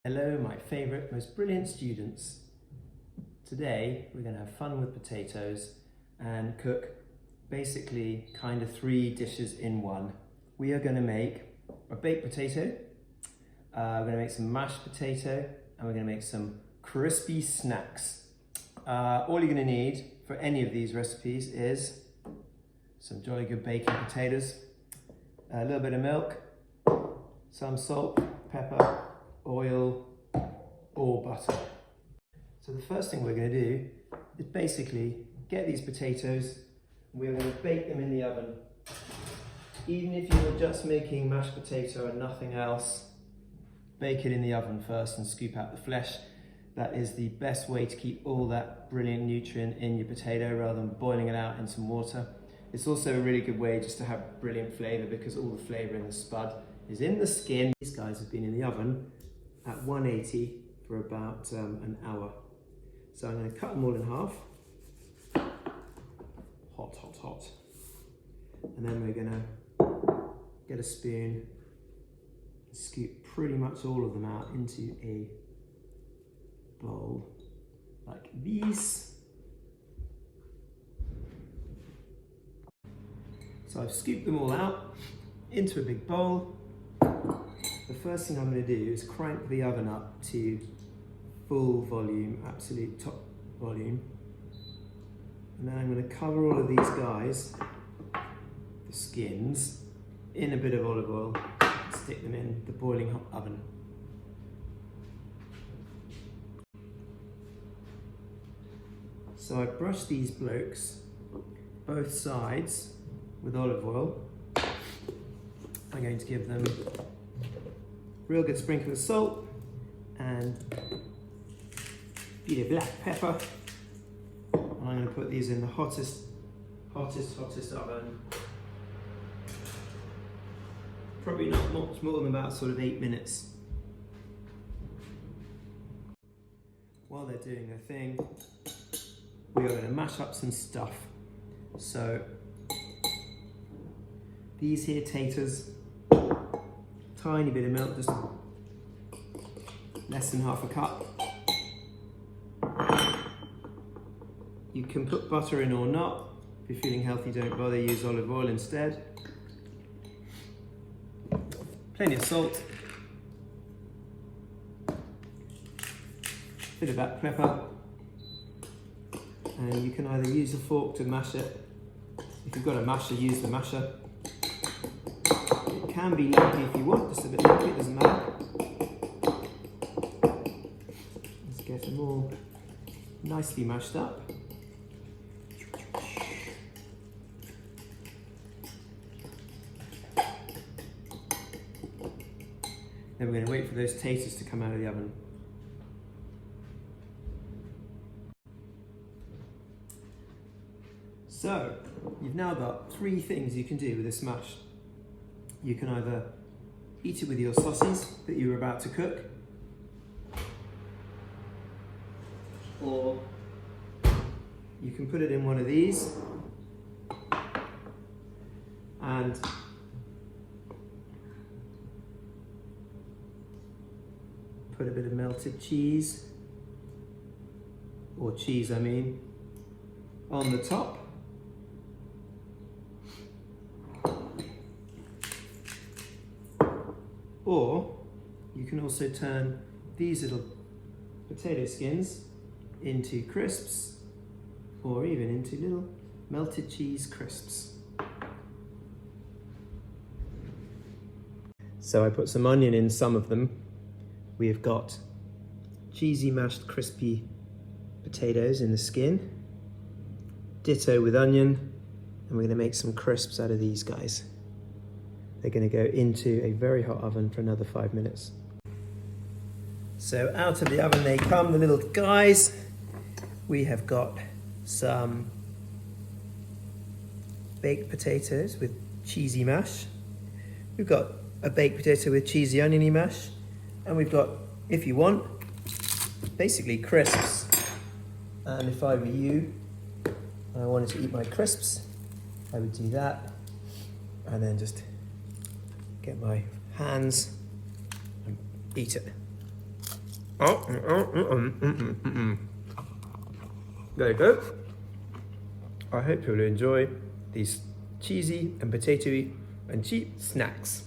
Hello, my favourite, most brilliant students. Today we're going to have fun with potatoes and cook basically kind of 3 dishes in one. We are going to make a baked potato, we're going to make some mashed potato, and we're going to make some crispy snacks. All you're going to need for any of these recipes is some jolly good baking potatoes, a little bit of milk, some salt, pepper, oil or butter. So the first thing we're going to do is basically get these potatoes, we're going to bake them in the oven. Even if you're just making mashed potato and nothing else, bake it in the oven first and scoop out the flesh. That is the best way to keep all that brilliant nutrient in your potato rather than boiling it out in some water. It's also a really good way just to have brilliant flavour because all the flavour in the spud is in the skin. These guys have been in the oven at 180 for about an hour. So I'm going to cut them all in half. Hot, hot, hot. And then we're going to get a spoon and scoop pretty much all of them out into a bowl like these. So I've scooped them all out into a big bowl. The first thing I'm going to do is crank the oven up to full volume, absolute top volume. And then I'm going to cover all of these guys, the skins, in a bit of olive oil, and stick them in the boiling hot oven. So I brush these blokes, both sides, with olive oil. I'm going to give them real good sprinkle of salt and a bit of black pepper. And I'm going to put these in the hottest oven. Probably not much more than about sort of 8 minutes. While they're doing their thing, we are going to mash up some stuff. So these here taters, tiny bit of milk, just less than half a cup. You can put butter in or not. If you're feeling healthy, don't bother, use olive oil instead. Plenty of salt. Bit of black pepper. And you can either use a fork to mash it. If you've got a masher, use the masher. It can be lumpy if you want, just a bit lumpy, it doesn't matter. Let's get them all nicely mashed up. Then we're going to wait for those taters to come out of the oven. So, you've now got 3 things you can do with this mash. You can either eat it with your sausages that you were about to cook, or you can put it in one of these and put a bit of melted cheese, or cheese I mean, on the top. Or you can also turn these little potato skins into crisps, or even into little melted cheese crisps. So I put some onion in some of them. We have got cheesy mashed crispy potatoes in the skin, ditto with onion, and we're going to make some crisps out of these guys. They're going to go into a very hot oven for another 5 minutes. So out of the oven they come, the little guys. We have got some baked potatoes with cheesy mash. We've got a baked potato with cheesy oniony mash. And we've got, if you want, basically crisps. And if I were you, and I wanted to eat my crisps, I would do that. And then just get my hands and eat it. There you go. I hope you'll enjoy these cheesy and potatoey and cheap snacks.